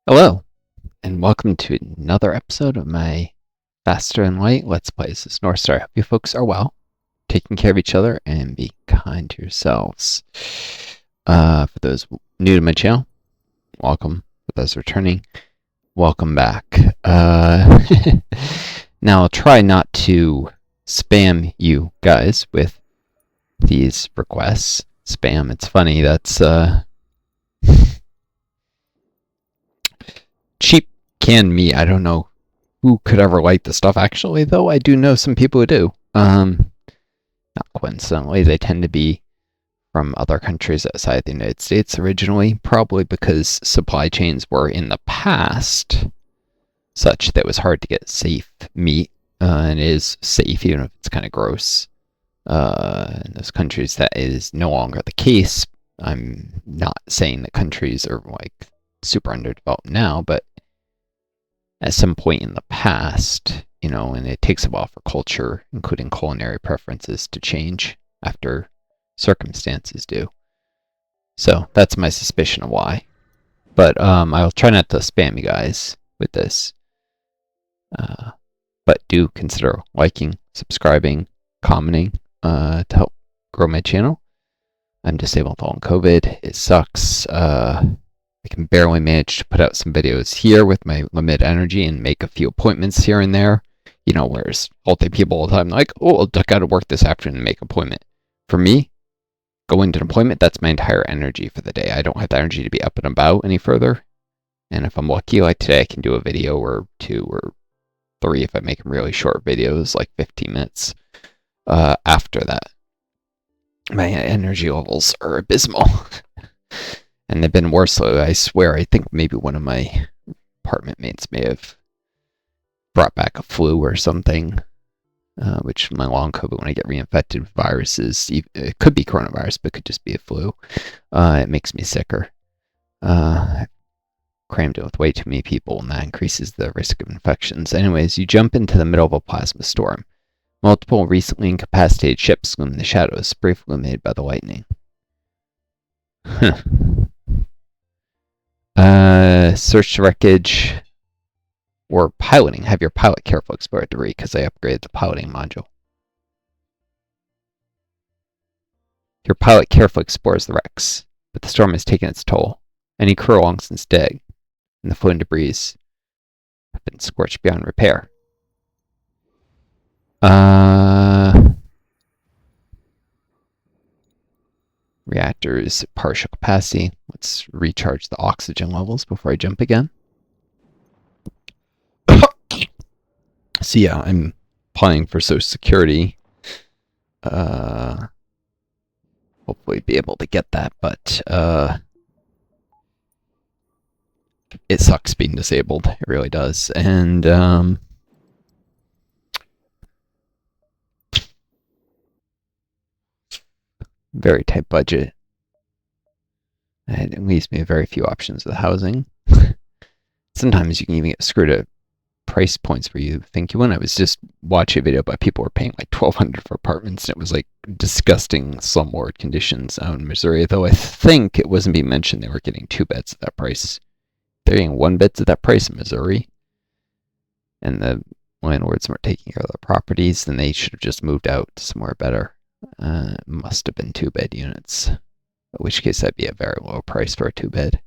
Hello, and welcome to another episode of my Faster and Light Let's Plays. This is Northstar. I hope you folks are well, taking care of each other, and be kind to yourselves. For those new to my channel, welcome. For those returning, welcome back. Now, I'll try not to spam you guys with these requests. Spam, it's funny, that's cheap canned meat. I don't know who could ever like the stuff. Actually, though, I do know some people who do. Not coincidentally, they tend to be from other countries outside the United States originally, probably because supply chains were in the past such that it was hard to get safe meat, and it is safe even if it's kind of gross. In those countries, that is no longer the case. I'm not saying that countries are like super underdeveloped now, but at some point in the past, and it takes a while for culture, including culinary preferences, to change after circumstances do. So that's my suspicion of why. But I'll try not to spam you guys with this. But do consider liking, subscribing, commenting to help grow my channel. I'm disabled on COVID. It sucks. I can barely manage to put out some videos here with my limited energy and make a few appointments here and there. Whereas healthy people all the time like, oh, I'll duck out of work this afternoon and make an appointment. For me, going to an appointment, that's my entire energy for the day. I don't have the energy to be up and about any further. And if I'm lucky, like today, I can do a video or 2 or 3 if I make them really short videos, like 15 minutes. After that, my energy levels are abysmal. And they've been worse lately. I swear, I think maybe one of my apartment mates may have brought back a flu or something, which my long COVID, when I get reinfected with viruses, it could be coronavirus, but it could just be a flu. It makes me sicker. I've crammed it with way too many people, and that increases the risk of infections. Anyways, you jump into the middle of a plasma storm. Multiple recently incapacitated ships loom in the shadows, briefly illuminated by the lightning. Search the wreckage or piloting. Have your pilot careful explore debris because I upgraded the piloting module. Your pilot carefully explores the wrecks, but the storm has taken its toll. Any crew long since dead, and the floating debris have been scorched beyond repair. Reactors at partial capacity. Let's recharge the oxygen levels before I jump again. So yeah, I'm applying for Social Security. Hopefully be able to get that, but it sucks being disabled. It really does. And very tight budget. And it leaves me with very few options with housing. Sometimes you can even get screwed at price points where you think you want. I was just watching a video about people were paying like $1,200 for apartments, and it was like disgusting slumlord conditions out in Missouri. Though I think it wasn't being mentioned they were getting 2 beds at that price. They're getting 1 beds at that price in Missouri, and the landlords weren't taking care of their properties, then they should have just moved out to somewhere better. It must have been 2-bed units, in which case that'd be a very low price for a 2-bed.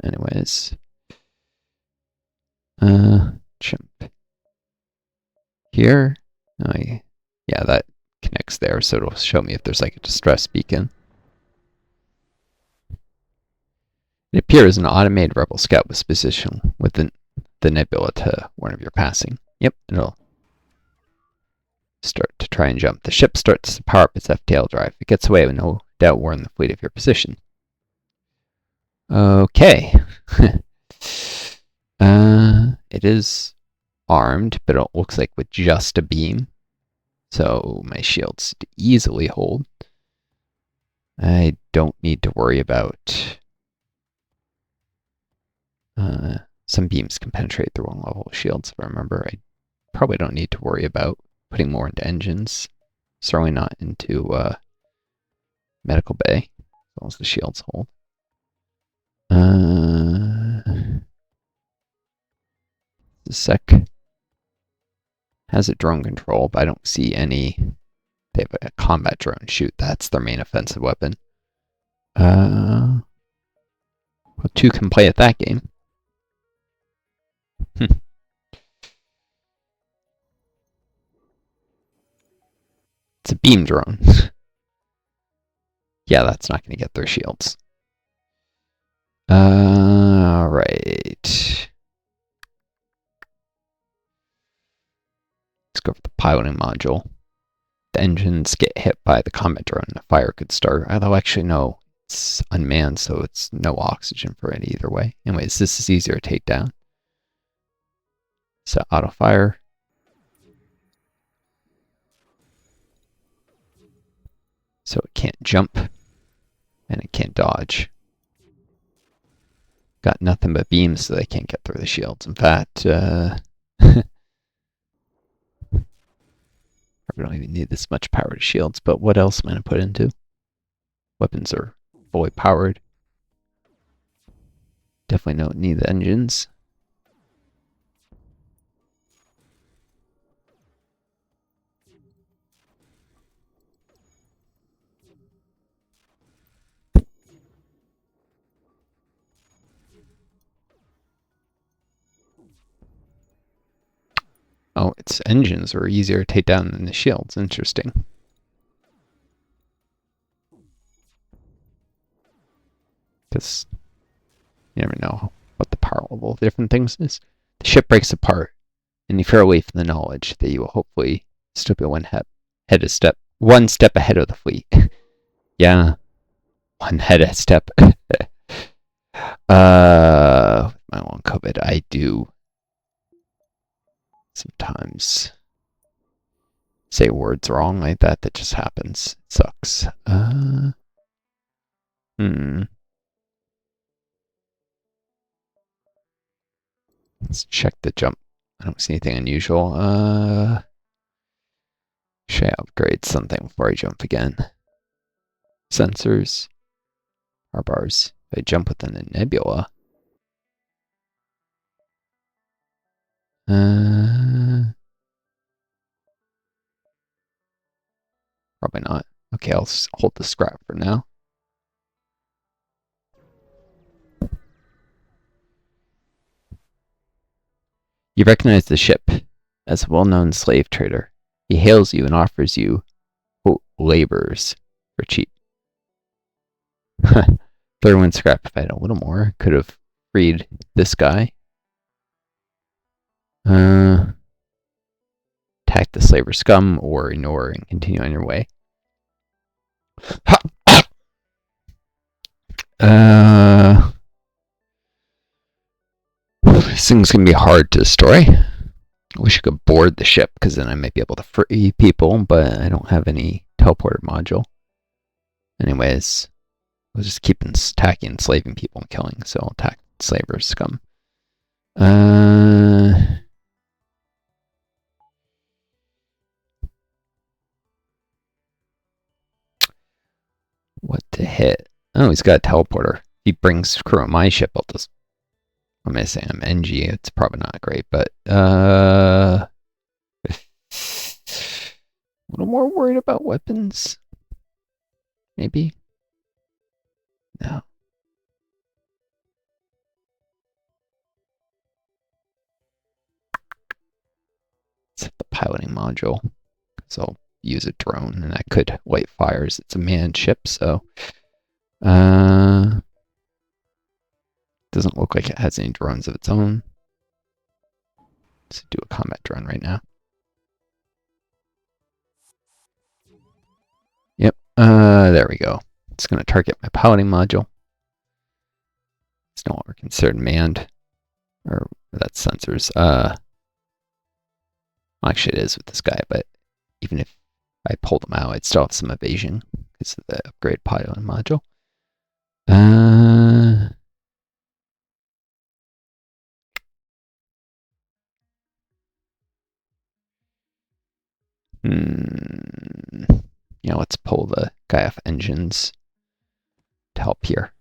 Anyways, chimp here. Yeah, that connects there, so it'll show me if there's like a distress beacon. It appears an automated rebel scout was positioned within the nebula to warn of your passing. Yep, it'll start to try and jump. The ship starts to power up its FTL drive. It gets away with no doubt warn the fleet of your position. Okay. It is armed, but it looks like with just a beam. So my shield's easily hold. I don't need to worry about... some beams can penetrate through one level of shields, if I remember. I probably don't need to worry about putting more into engines. Certainly not into medical bay, as long as the shields hold. a sec. Has a drone control, but I don't see any. They have a combat drone. Shoot, that's their main offensive weapon. Well, two can play at that game. It's a beam drone. Yeah, that's not going to get their shields. Right. Let's go for the piloting module. The engines get hit by the combat drone, a fire could start. Although, actually, no, it's unmanned, so it's no oxygen for it either way. Anyways, this is easier to take down. So, auto fire. So it can't jump, and it can't dodge. Got nothing but beams, so they can't get through the shields. In fact, probably don't even need this much power to shields, but what else am I going to put into? Weapons are fully powered. Definitely don't need the engines. Oh, its engines are easier to take down than the shields. Interesting. Because you never know what the power level of different things is. The ship breaks apart, and you fear away from the knowledge that you will hopefully still be one step ahead of the fleet. Yeah, one head a step. My long COVID, I do sometimes say words wrong like that. That just happens. It sucks. Let's check the jump. I don't see anything unusual. Should I upgrade something before I jump again? Sensors. Power bars. If I jump within a nebula. Probably not. Okay, I'll hold the scrap for now. You recognize the ship as a well-known slave trader. He hails you and offers you, quote, labors for cheap. Throw in scrap. If I had a little more, could have freed this guy. Attack the slaver scum or ignore and continue on your way. This thing's gonna be hard to destroy. I wish I could board the ship, because then I might be able to free people, but I don't have any teleporter module. Anyways, I'll just keep attacking, enslaving people, and killing, so I'll attack slaver scum. What to hit? Oh, he's got a teleporter. He brings crew on my ship. I'll just... I'm gonna say I'm NG. It's probably not great, but a little more worried about weapons. Maybe. No. Let's hit the piloting module. So I'll use a drone, and I could light fires. It's a manned ship, so doesn't look like it has any drones of its own. Let's do a combat drone right now. Yep. There we go. It's going to target my piloting module. It's no longer considered manned. Or that's sensors. Actually, it is with this guy, but even if I pulled them out, I'd still have some evasion because of the upgrade piloting module. Yeah, let's pull the guy off engines to help here.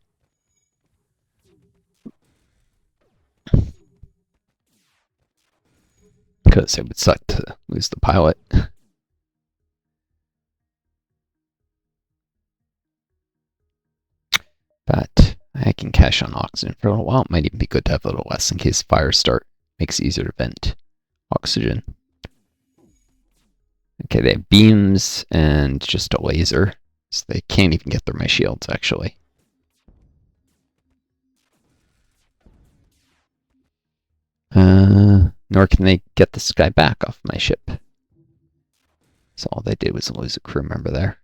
because it would suck to lose the pilot. But I can cash on oxygen for a little while. It might even be good to have a little less in case fires start. Makes it easier to vent oxygen. Okay, they have beams and just a laser. So they can't even get through my shields, actually. Nor can they get this guy back off my ship. So all they did was lose a crew member there.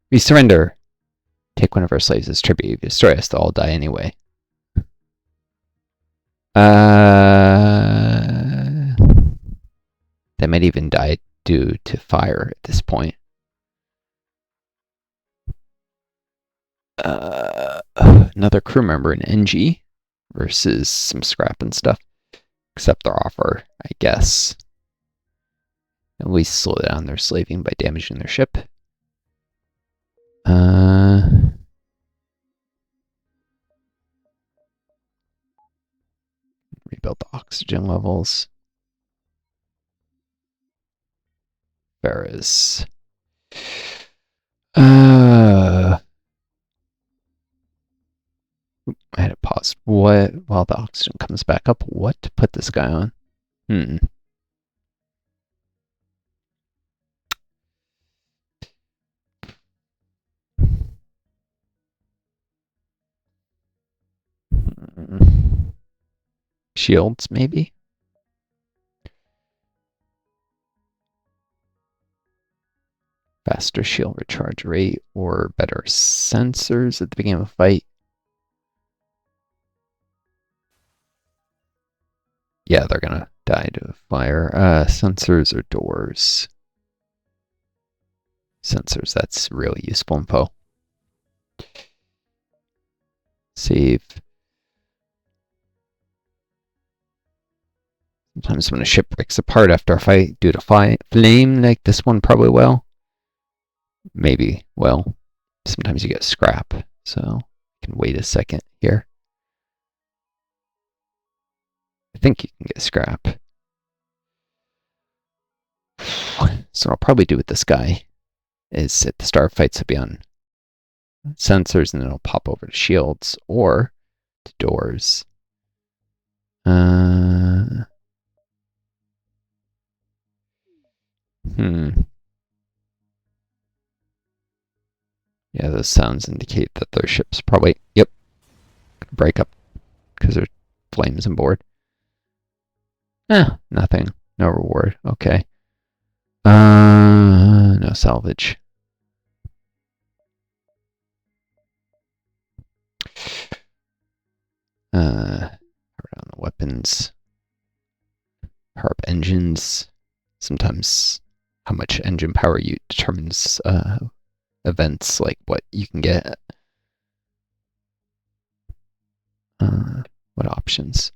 We surrender. Take one of our slaves as tribute. If you destroy us, they'll all die anyway. They might even die due to fire at this point. Another crew member in NG versus some scrap and stuff. Accept their offer, I guess. At least slow down their slaving by damaging their ship. Rebuild the oxygen levels. Ferris. I had it paused. What? While the oxygen comes back up, what to put this guy on? Shields, maybe? Faster shield recharge rate or better sensors at the beginning of a fight. Yeah, they're gonna die to fire. Sensors or doors? Sensors, that's really useful info. Save. Sometimes when a ship breaks apart after a fight due to flame, like this one probably will. Maybe, well, sometimes you get scrap, so you can wait a second here. I think you can get scrap. So what I'll probably do with this guy is at the start of fights, it'll be on sensors and then it'll pop over to shields or to doors. Yeah, those sounds indicate that their ship's probably, yep, gonna break up because there's flames on board. Nothing. No reward. Okay. No salvage. Power down the weapons. Power up engines. Sometimes how much engine power you determines events like what you can get. What options?